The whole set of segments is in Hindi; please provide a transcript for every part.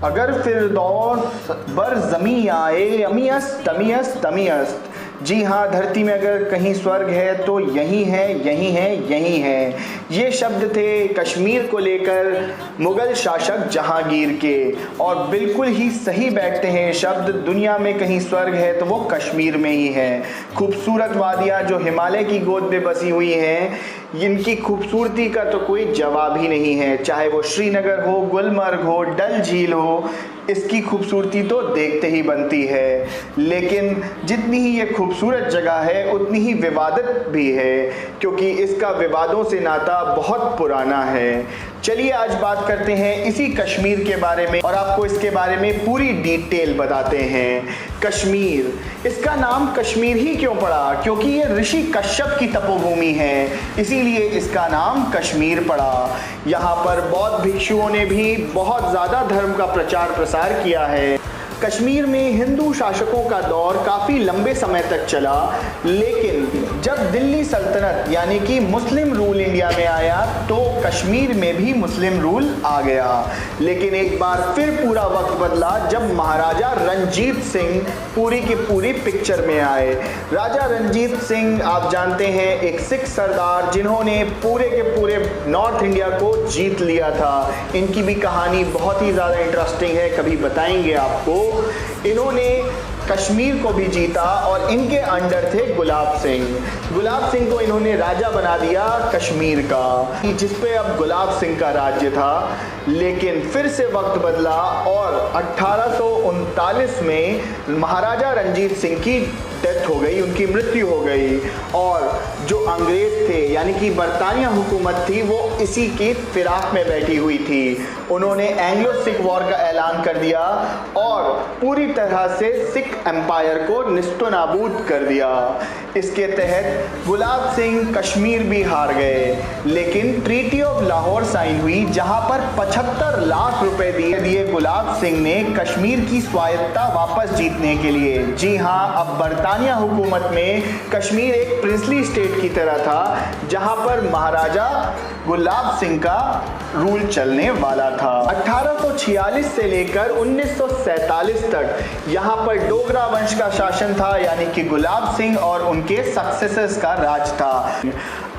अगर फिरदौस बर ज़मी आए अमियस तमियस तमियस। जी हाँ, धरती में अगर कहीं स्वर्ग है तो यही है, यही है, यही है। ये शब्द थे कश्मीर को लेकर मुग़ल शासक जहांगीर के, और बिल्कुल ही सही बैठते हैं शब्द। दुनिया में कहीं स्वर्ग है तो वो कश्मीर में ही है। खूबसूरत वादियाँ जो हिमालय की गोद में बसी हुई हैं, इनकी खूबसूरती का तो कोई जवाब ही नहीं है। चाहे वो श्रीनगर हो, गुलमर्ग हो, डल झील हो, इसकी खूबसूरती तो देखते ही बनती है। लेकिन जितनी ही ये खूबसूरत जगह है उतनी ही विवादित भी है, क्योंकि इसका विवादों से नाता बहुत पुराना है। चलिए आज बात करते हैं इसी कश्मीर के बारे में, और आपको इसके बारे में पूरी डिटेल बताते हैं। कश्मीर, इसका नाम कश्मीर ही क्यों पड़ा? क्योंकि ये ऋषि कश्यप की तपोभूमि है, इसीलिए इसका नाम कश्मीर पड़ा। यहाँ पर बौद्ध भिक्षुओं ने भी बहुत ज़्यादा धर्म का प्रचार प्रसार किया है। कश्मीर में हिंदू शासकों का दौर काफ़ी लंबे समय तक चला, लेकिन जब दिल्ली सल्तनत यानी कि मुस्लिम रूल इंडिया में आया तो कश्मीर में भी मुस्लिम रूल आ गया। लेकिन एक बार फिर पूरा वक्त बदला जब महाराजा रणजीत सिंह पूरी की पूरी पिक्चर में आए। राजा रणजीत सिंह आप जानते हैं, एक सिख सरदार जिन्होंने पूरे के पूरे नॉर्थ इंडिया को जीत लिया था। इनकी भी कहानी बहुत ही ज़्यादा इंटरेस्टिंग है, कभी बताएंगे आपको। इन्होंने कश्मीर को भी जीता और इनके अंडर थे गुलाब सिंह। गुलाब सिंह को इन्होंने राजा बना दिया कश्मीर का, जिस पे अब गुलाब सिंह का राज्य था। लेकिन फिर से वक्त बदला और 1839 में महाराजा रणजीत सिंह की डेथ हो गई, उनकी मृत्यु हो गई, और जो अंग्रेज थे यानी कि बरतानिया हुकूमत थी वो इसी की फिराक में बैठी हुई थी। उन्होंने एंग्लो सिख वॉर का ऐलान कर दिया और पूरी तरह से सिख एम्पायर को निस्तो नाबूद कर दिया। इसके तहत गुलाब सिंह कश्मीर भी हार गए, लेकिन ट्रीटी ऑफ लाहौर साइन हुई जहां पर 75 लाख रुपए दिए गुलाब सिंह ने कश्मीर की स्वायत्तता वापस जीतने के लिए। जी हाँ, अब बरतानिया हुकूमत में कश्मीर एक प्रिंसली स्टेट की तरह था, जहां पर महाराजा गुलाब सिंह का रूल चलने वाला था। 1846 से लेकर 1947 तक यहाँ पर डोगरा वंश का शासन था, यानी कि गुलाब सिंह और उनके सक्सेसर्स का राज था।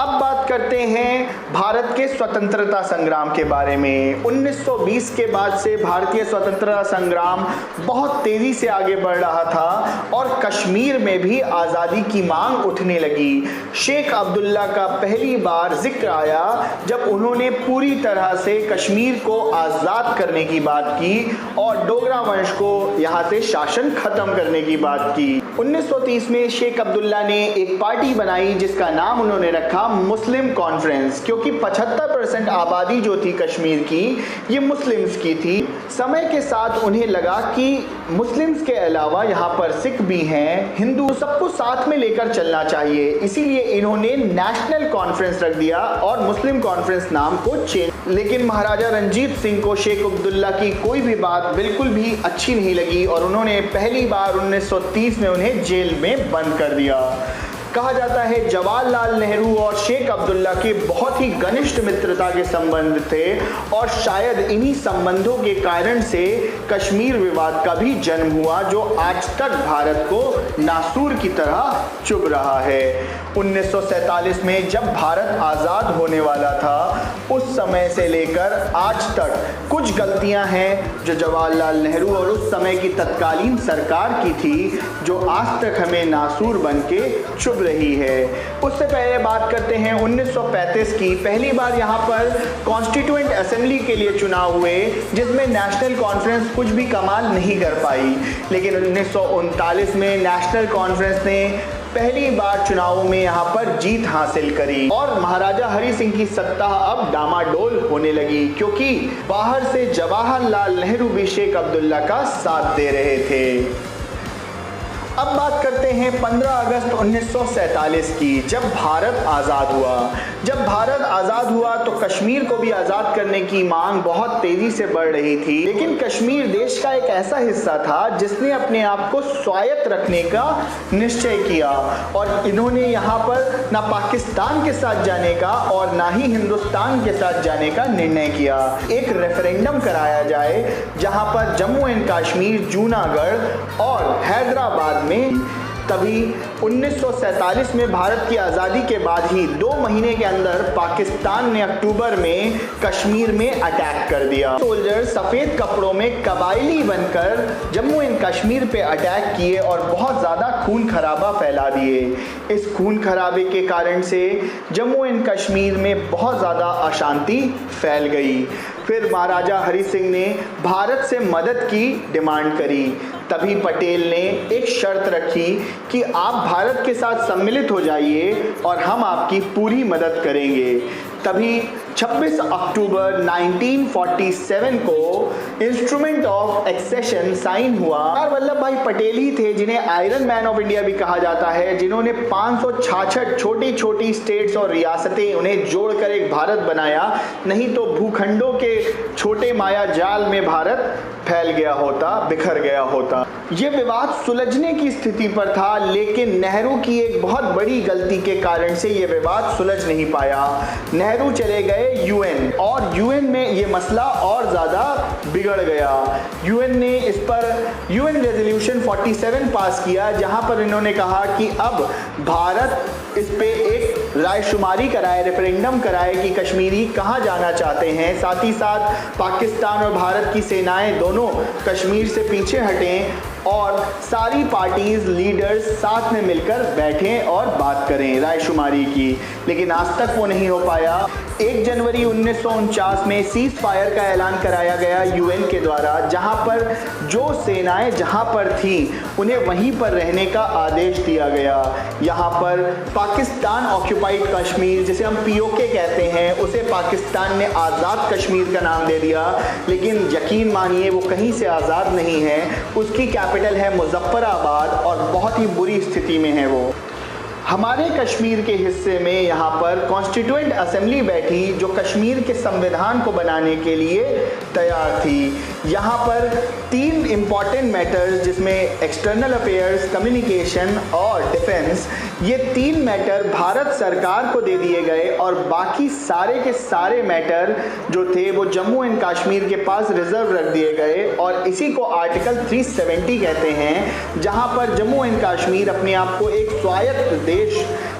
अब बात करते हैं भारत के स्वतंत्रता संग्राम के बारे में। 1920 के बाद से भारतीय स्वतंत्रता संग्राम बहुत तेजी से आगे बढ़ रहा था और कश्मीर में भी आज़ादी की मांग उठने लगी। शेख अब्दुल्ला का पहली बार जिक्र आया जब उन्होंने पूरी तरह से कश्मीर को आज़ाद करने की बात की और डोगरा वंश को यहाँ से शासन खत्म करने की बात की। 1930 में शेख अब्दुल्ला ने एक पार्टी बनाई जिसका नाम उन्होंने रखा मुस्लिम कॉन्फ्रेंस, क्योंकि 75% आबादी जो थी कश्मीर की ये मुस्लिम्स की थी। समय के साथ उन्हें लगा कि मुस्लिम्स के अलावा यहाँ पर सिख भी हैं, हिंदू, सबको साथ में लेकर चलना चाहिए। इसीलिए इन्होंने नेशनल कॉन्फ्रेंस रख दिया और मुस्लिम कॉन्फ्रेंस नाम को चेंज। लेकिन महाराजा रणजीत सिंह को शेख अब्दुल्ला की कोई भी बात बिल्कुल भी अच्छी नहीं लगी और उन्होंने पहली बार 1930 में उन्हें जेल में बंद कर दिया। कहा जाता है जवाहरलाल नेहरू और शेख अब्दुल्ला के बहुत ही घनिष्ठ मित्रता के संबंध थे और शायद इन्हीं संबंधों के कारण से कश्मीर विवाद का भी जन्म हुआ, जो आज तक भारत को नासूर की तरह चुभ रहा है। 1947 में जब भारत आज़ाद होने वाला था, उस समय से लेकर आज तक कुछ गलतियां हैं जो जवाहरलाल नेहरू और उस समय की तत्कालीन सरकार की थी, जो आज तक हमें नासूर बन के चुभ रही है। उससे पहले बात करते हैं 1935 की। पहली बार यहाँ पर कॉन्स्टिट्यूएंट असेंबली के लिए चुनाव हुए, जिसमें नेशनल कॉन्फ्रेंस कुछ भी कमाल नहीं कर पाई। लेकिन 1939 में नेशनल कॉन्फ्रेंस ने पहली बार चुनावों में यहाँ पर जीत हासिल करी और महाराजा हरि सिंह की सत्ता अब डामाडोल होने लगी, क्योंकि बाहर से जवाहरलाल नेहरू भी शेख अब्दुल्ला का साथ दे रहे थे। अब बात करते हैं 15 अगस्त 1947 की, जब भारत आज़ाद हुआ। जब भारत आज़ाद हुआ तो कश्मीर को भी आज़ाद करने की मांग बहुत तेज़ी से बढ़ रही थी, लेकिन कश्मीर देश का एक ऐसा हिस्सा था जिसने अपने आप को स्वायत्त रखने का निश्चय किया और इन्होंने यहाँ पर ना पाकिस्तान के साथ जाने का और ना ही हिंदुस्तान के साथ जाने का निर्णय किया। एक रेफरेंडम कराया जाए जहाँ पर जम्मू एंड कश्मीर, जूनागढ़ और हैदराबाद में। तभी 1947 में भारत की आज़ादी के बाद ही 2 महीने के अंदर पाकिस्तान ने अक्टूबर में कश्मीर में अटैक कर दिया। सोल्जर सफ़ेद कपड़ों में कबायली बनकर जम्मू एंड कश्मीर पे अटैक किए और बहुत ज़्यादा खून खराबा फैला दिए। इस खून खराबे के कारण से जम्मू एंड कश्मीर में बहुत ज़्यादा अशांति फैल गई। फिर महाराजा हरि सिंह ने भारत से मदद की डिमांड करी। तभी पटेल ने एक शर्त रखी कि आप भारत के साथ सम्मिलित हो जाइए और हम आपकी पूरी मदद करेंगे। तभी 26 अक्टूबर 1947 को इंस्ट्रूमेंट ऑफ एक्सेशन साइन हुआ। सरदार वल्लभ भाई पटेल ही थे जिन्हें आयरन मैन ऑफ इंडिया भी कहा जाता है, जिन्होंने 566 छोटी छोटी स्टेट्स और रियासतें उन्हें जोड़कर एक भारत बनाया। नहीं तो भूखंडों के छोटे माया जाल में भारत फैल गया होता, बिखर गया होता। ये विवाद सुलझने की स्थिति पर था, लेकिन नेहरू की एक बहुत बड़ी गलती के कारण से ये विवाद सुलझ नहीं पाया। नेहरू चले गए यूएन और यूएन में ये मसला और ज़्यादा बिगड़ गया। यूएन ने इस पर यूएन रेजोल्यूशन 47 पास किया, जहां पर इन्होंने कहा कि अब भारत इस पे एक रायशुमारी कराए, रेफरेंडम कराए कि कश्मीरी कहाँ जाना चाहते हैं। साथ ही साथ पाकिस्तान और भारत की सेनाएं दोनों कश्मीर से पीछे हटें और सारी पार्टीज, लीडर्स साथ में मिलकर बैठें और बात करें रायशुमारी की। लेकिन आज तक वो नहीं हो पाया। 1 जनवरी 1949 में सीज फायर का ऐलान कराया गया यूएन के द्वारा, जहां पर जो सेनाएं जहां पर थी उन्हें वहीं पर रहने का आदेश दिया गया। यहां पर पाकिस्तान ऑक्यूपाइड कश्मीर, जिसे हम पीओके कहते हैं, उसे पाकिस्तान ने आज़ाद कश्मीर का नाम दे दिया। लेकिन यकीन मानिए वो कहीं से आज़ाद नहीं है। उसकी कैपिटल है मुजफ्फराबाद और बहुत ही बुरी स्थिति में है वो। हमारे कश्मीर के हिस्से में यहाँ पर कॉन्स्टिट्यूएंट असेंबली बैठी जो कश्मीर के संविधान को बनाने के लिए तैयार थी। यहाँ पर 3 इम्पॉर्टेंट मैटर्स, जिसमें एक्सटर्नल अफेयर्स, कम्युनिकेशन और डिफेंस, ये 3 मैटर भारत सरकार को दे दिए गए और बाकी सारे के सारे मैटर जो थे वो जम्मू एंड कश्मीर के पास रिजर्व रख दिए गए। और इसी को आर्टिकल 370 कहते हैं, जहाँ पर जम्मू एंड कश्मीर अपने आप को एक स्वायत्त देश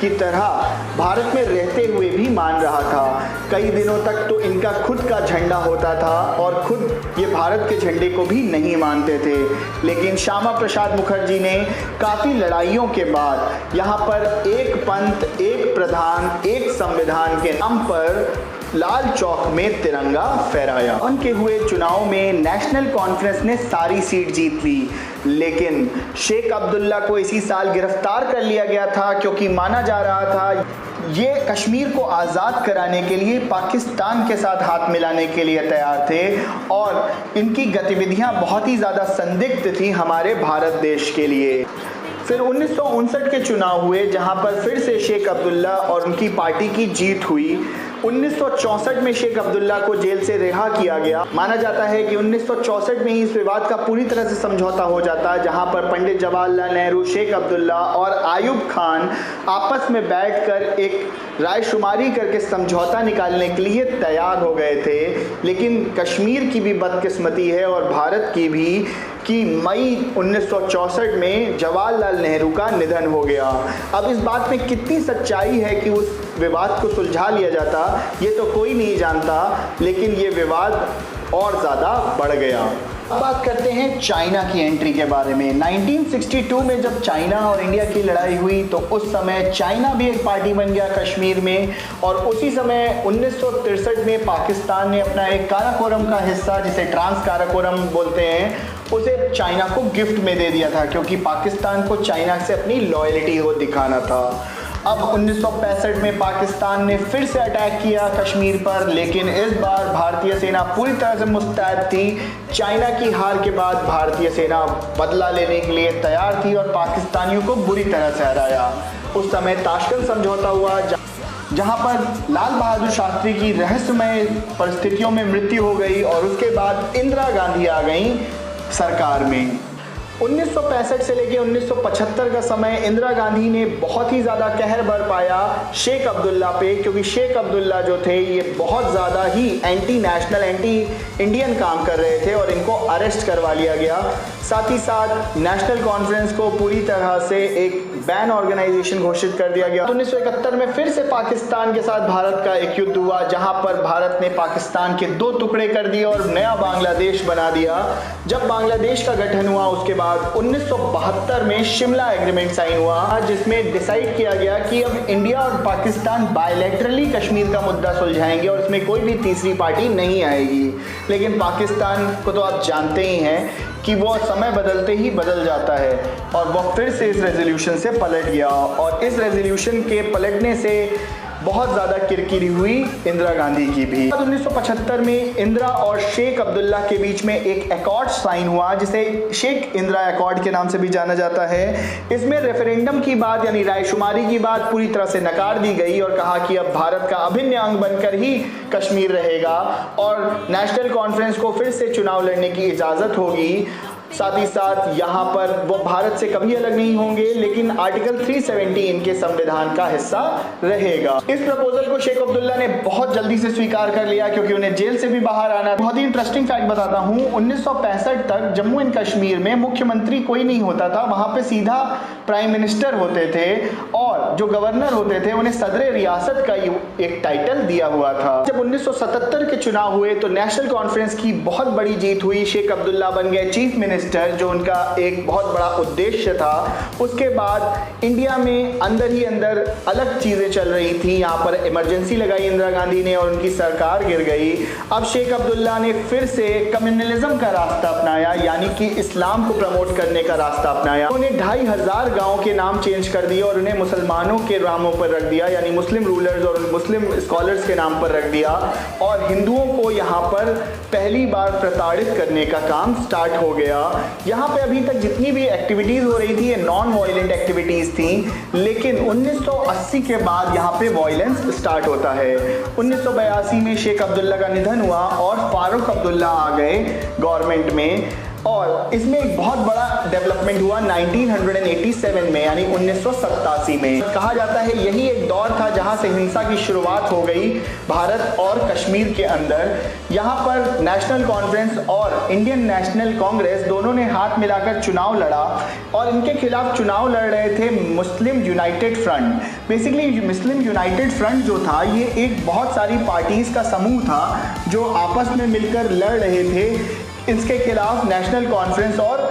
की तरह भारत में रहते हुए भी मान रहा था। कई दिनों तक तो इनका खुद का झंडा होता था और खुद ये भारत के झंडे को भी नहीं मानते थे। लेकिन श्यामा प्रसाद मुखर्जी ने काफ़ी लड़ाइयों के बाद यहाँ पर एक पंथ, एक प्रधान, एक संविधान के नाम पर लाल चौक में तिरंगा फहराया। उनके हुए चुनाव में नेशनल कॉन्फ्रेंस ने सारी सीट जीत ली, लेकिन शेख अब्दुल्ला को इसी साल गिरफ्तार कर लिया गया था, क्योंकि माना जा रहा था ये कश्मीर को आज़ाद कराने के लिए पाकिस्तान के साथ हाथ मिलाने के लिए तैयार थे और इनकी गतिविधियां बहुत ही ज़्यादा संदिग्ध थी हमारे भारत देश के लिए। फिर 1959 के चुनाव हुए, जहां पर फिर से शेख अब्दुल्ला और उनकी पार्टी की जीत हुई। 1964 में शेख अब्दुल्ला को जेल से रिहा किया गया। माना जाता है कि 1964 में ही इस विवाद का पूरी तरह से समझौता हो जाता, जहां पर पंडित जवाहरलाल नेहरू, शेख अब्दुल्ला और आयुब खान आपस में बैठकर एक रायशुमारी करके समझौता निकालने के लिए तैयार हो गए थे। लेकिन कश्मीर की भी बदकिस्मती है और भारत की भी कि मई 1964 में जवाहरलाल नेहरू का निधन हो गया। अब इस बात में कितनी सच्चाई है कि उस विवाद को सुलझा लिया जाता, ये तो कोई नहीं जानता, लेकिन ये विवाद और ज़्यादा बढ़ गया। अब बात करते हैं चाइना की एंट्री के बारे में। 1962 में जब चाइना और इंडिया की लड़ाई हुई तो उस समय चाइना भी एक पार्टी बन गया कश्मीर में, और उसी समय 1963 में पाकिस्तान ने अपना एक काराकोरम का हिस्सा, जिसे ट्रांस काराकोरम बोलते हैं, उसे चाइना को गिफ्ट में दे दिया था, क्योंकि पाकिस्तान को चाइना से अपनी लॉयल्टी को दिखाना था। अब 1965 में पाकिस्तान ने फिर से अटैक किया कश्मीर पर, लेकिन इस बार भारतीय सेना पूरी तरह से मुस्तैद थी। चाइना की हार के बाद भारतीय सेना बदला लेने के लिए तैयार थी और पाकिस्तानियों को बुरी तरह से हराया। उस समय ताशकंद समझौता हुआ, जहां पर लाल बहादुर शास्त्री की रहस्यमय परिस्थितियों में मृत्यु हो गई और उसके बाद इंदिरा गांधी आ गई सरकार में। 1965 से लेकर 1975 का समय इंदिरा गांधी ने बहुत ही ज़्यादा कहर बरपाया शेख अब्दुल्ला पे, क्योंकि शेख अब्दुल्ला जो थे ये बहुत ज़्यादा ही एंटी नेशनल, एंटी इंडियन काम कर रहे थे और इनको अरेस्ट करवा लिया गया। साथ ही साथ नेशनल कॉन्फ्रेंस को पूरी तरह से एक बैन ऑर्गेनाइजेशन घोषित कर दिया गया। 1971 में फिर से पाकिस्तान के साथ भारत का एक युद्ध हुआ, जहां पर भारत ने पाकिस्तान के 2 टुकड़े कर दिए और नया बांग्लादेश बना दिया। जब बांग्लादेश का गठन हुआ उसके बाद 1972 में शिमला एग्रीमेंट साइन हुआ, जिसमें डिसाइड किया गया कि अब इंडिया और पाकिस्तान बायलैटरली कश्मीर का मुद्दा सुलझाएंगे और इसमें कोई भी तीसरी पार्टी नहीं आएगी। लेकिन पाकिस्तान को तो आप जानते ही हैं कि वो समय बदलते ही बदल जाता है और वो फिर से इस रेजोल्यूशन से पलट गया और इस रेजोल्यूशन के पलटने से बहुत ज़्यादा किरकिरी हुई इंदिरा गांधी की भी। 1975 में इंदिरा और शेख अब्दुल्ला के बीच में एक एकॉर्ड साइन हुआ, जिसे शेख इंदिरा एकॉर्ड के नाम से भी जाना जाता है। इसमें रेफरेंडम की बात यानी रायशुमारी की बात पूरी तरह से नकार दी गई और कहा कि अब भारत का अभिन्न अंग बनकर ही कश्मीर रहेगा और नेशनल कॉन्फ्रेंस को फिर से चुनाव लड़ने की इजाज़त होगी। साथ ही साथ यहाँ पर वो भारत से कभी अलग नहीं होंगे, लेकिन आर्टिकल 370 इनके संविधान का हिस्सा रहेगा। इस प्रपोजल को शेख अब्दुल्ला ने बहुत जल्दी से स्वीकार कर लिया, क्योंकि उन्हें जेल से भी बाहर आना। बहुत ही इंटरेस्टिंग फैक्ट बताता हूँ, 1965 तक जम्मू एंड कश्मीर में मुख्यमंत्री कोई नहीं होता था, वहां पे सीधा प्राइम मिनिस्टर होते थे और जो गवर्नर होते थे उन्हें सदर रियासत का एक टाइटल दिया हुआ था। जब 1977 के चुनाव हुए तो नेशनल कॉन्फ्रेंस की बहुत बड़ी जीत हुई, शेख अब्दुल्ला बन गए चीफ मिनिस्टर, जो उनका एक बहुत बड़ा उद्देश्य था। उसके बाद इंडिया में अंदर ही अंदर अलग चीजें चल रही थी, यहाँ पर इमरजेंसी लगाई इंदिरा गांधी ने और उनकी सरकार गिर गई। अब शेख अब्दुल्ला ने फिर से कम्युनलिज्म का रास्ता अपनाया, यानी कि इस्लाम को प्रमोट करने का रास्ता अपनाया। उन्होंने 2500 गाँव के नाम चेंज कर दिए और उन्हें मुसलमानों के नामों पर रख दिया, यानी मुस्लिम रूलर्स और मुस्लिम स्कॉलर्स के नाम पर रख दिया और हिंदुओं को यहाँ पर पहली बार प्रताड़ित करने का काम स्टार्ट हो गया। यहाँ पे अभी तक जितनी भी एक्टिविटीज हो रही थी ये नॉन वायलेंट एक्टिविटीज थी, लेकिन 1980 के बाद यहाँ पे वायलेंस स्टार्ट होता है। 1982 में शेख अब्दुल्ला का निधन हुआ और फारूक अब्दुल्ला आ गए गवर्नमेंट में और इसमें एक बहुत बड़ा डेवलपमेंट हुआ 1987 में, यानी 1987 में। कहा जाता है यही एक दौर था जहां से हिंसा की शुरुआत हो गई भारत और कश्मीर के अंदर। यहां पर नेशनल कॉन्फ्रेंस और इंडियन नेशनल कांग्रेस दोनों ने हाथ मिलाकर चुनाव लड़ा और इनके खिलाफ चुनाव लड़ रहे थे Muslim United front. Basically Muslim United front जो था ये एक बहुत सारी पार्टीज का समूह था जो आपस में मिलकर लड़ रहे थे इसके खिलाफ, नेशनल कॉन्फ्रेंस और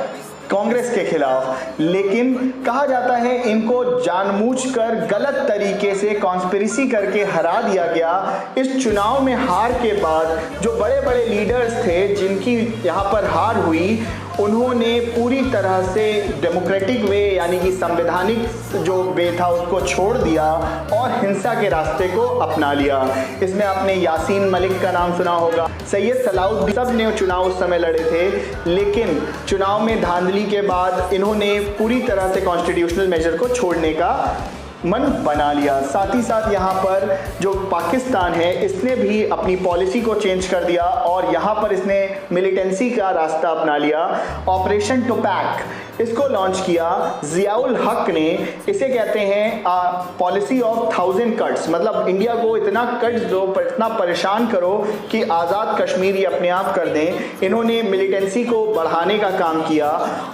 कांग्रेस के खिलाफ। लेकिन कहा जाता है इनको जानबूझकर गलत तरीके से कॉन्स्पिरेसी करके हरा दिया गया। इस चुनाव में हार के बाद जो बड़े बड़े लीडर्स थे जिनकी यहाँ पर हार हुई, उन्होंने पूरी तरह से डेमोक्रेटिक वे यानी कि संवैधानिक जो वे था उसको छोड़ दिया और हिंसा के रास्ते को अपना लिया। इसमें आपने यासीन मलिक का नाम सुना होगा, सैयद सलाउद्दीन, सब ने चुनाव उस समय लड़े थे, लेकिन चुनाव में धांधली के बाद इन्होंने पूरी तरह से कॉन्स्टिट्यूशनल मेजर को छोड़ने का मन बना लिया। साथ ही साथ यहाँ पर जो पाकिस्तान है इसने भी अपनी पॉलिसी को चेंज कर दिया और यहाँ पर इसने मिलिटेंसी का रास्ता अपना लिया। ऑपरेशन टोपैक इसको लॉन्च किया जियाउल हक ने। इसे कहते हैं पॉलिसी ऑफ 1000 कट्स, मतलब इंडिया को इतना कट्स दो, इतना परेशान करो कि आज़ाद कश्मीर ये अपने आप कर दें। इन्होंने मिलिटेंसी को बढ़ाने का काम किया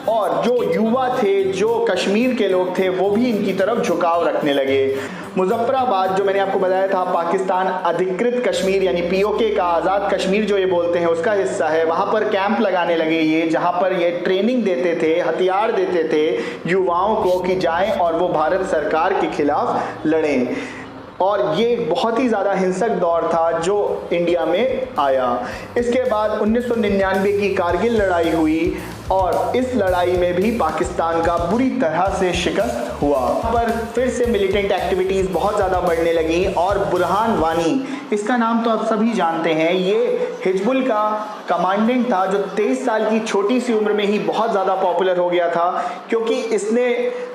और जो युवा थे, जो कश्मीर के लोग थे, वो भी इनकी तरफ झुकाव रखने लगे। मुजफ्फराबाद जो मैंने आपको बताया था पाकिस्तान अधिकृत कश्मीर यानी पीओके का, आज़ाद कश्मीर जो ये बोलते हैं उसका हिस्सा है, वहाँ पर कैंप लगाने लगे ये, जहाँ पर ये ट्रेनिंग देते थे, हथियार देते थे युवाओं को कि जाएं और वो भारत सरकार के खिलाफ लड़ें। और ये बहुत ही ज़्यादा हिंसक दौर था जो इंडिया में आया। इसके बाद 1999 की कारगिल लड़ाई हुई और इस लड़ाई में भी पाकिस्तान का बुरी तरह से शिकस्त हुआ। पर फिर से मिलिटेंट एक्टिविटीज़ बहुत ज़्यादा बढ़ने लगी और बुरहान वानी, इसका नाम तो आप सभी जानते हैं, ये हिजबुल का कमांडेंट था जो 23 साल की छोटी सी उम्र में ही बहुत ज़्यादा पॉपुलर हो गया था, क्योंकि इसने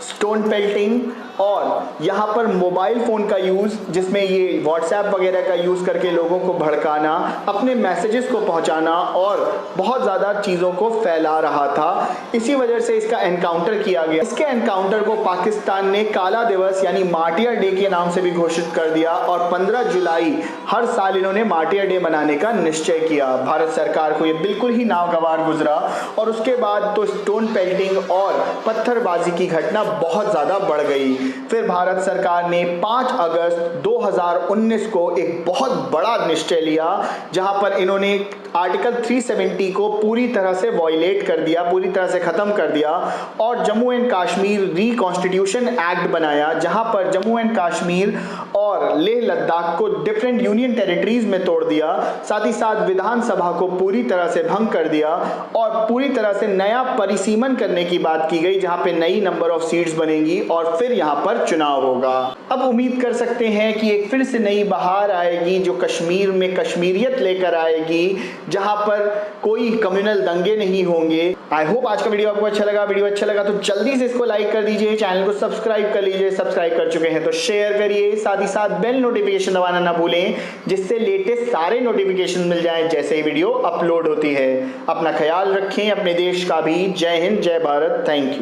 स्टोन पेल्टिंग और यहाँ पर मोबाइल फ़ोन का यूज़, जिसमें ये व्हाट्सएप वगैरह का यूज़ करके लोगों को भड़काना, अपने मैसेजेस को पहुँचाना और बहुत ज़्यादा चीज़ों को फैला रहा था। इसी वजह से इसका एनकाउंटर किया गया। इसके एनकाउंटर को पाकिस्तान ने काला दिवस यानी मार्टियर डे के नाम से भी घोषित कर दिया और 15 जुलाई हर साल इन्होंने मार्टियर डे मनाने का निश्चय किया। भारत सरकार को ये बिल्कुल ही नागवार गुजरा और उसके बाद तो स्टोन पेल्टिंग और पत्थरबाजी की घटना बहुत ज़्यादा बढ़ गई। फिर भारत सरकार ने 5 अगस्त 2019 को एक बहुत बड़ा निश्चय लिया, जहां पर इन्होंने आर्टिकल 370 को पूरी तरह से वॉयलेट कर दिया, पूरी तरह से ख़त्म कर दिया और Jammu and Kashmir reconstitution act बनाया, जहां पर जम्मू एंड कश्मीर और लेह लद्दाख को डिफरेंट यूनियन टेरिटरीज में तोड़ दिया। साथ ही साथ विधानसभा को पूरी तरह से भंग कर दिया और पूरी तरह से नया परिसीमन करने की बात की गई, जहां पे नई नंबर ऑफ सीट्स बनेंगी और फिर यहां पर चुनाव होगा। अब उम्मीद कर सकते हैं कि एक फिर से नई बहार आएगी जो कश्मीर में कश्मीरियत लेकर आएगी, जहां पर कोई कम्युनल दंगे नहीं होंगे। आई होप आज का वीडियो आपको अच्छा लगा। वीडियो अच्छा लगा तो जल्दी से इसको लाइक कर दीजिए, चैनल को सब्सक्राइब कर लीजिए, सब्सक्राइब कर चुके हैं तो शेयर करिए, साथ ही साथ बेल नोटिफिकेशन दबाना ना भूलें, जिससे लेटेस्ट सारे नोटिफिकेशन मिल जाएं जैसे ही वीडियो अपलोड होती है। अपना ख्याल रखें, अपने देश का भी। जय हिंद, जय भारत, थैंक यू।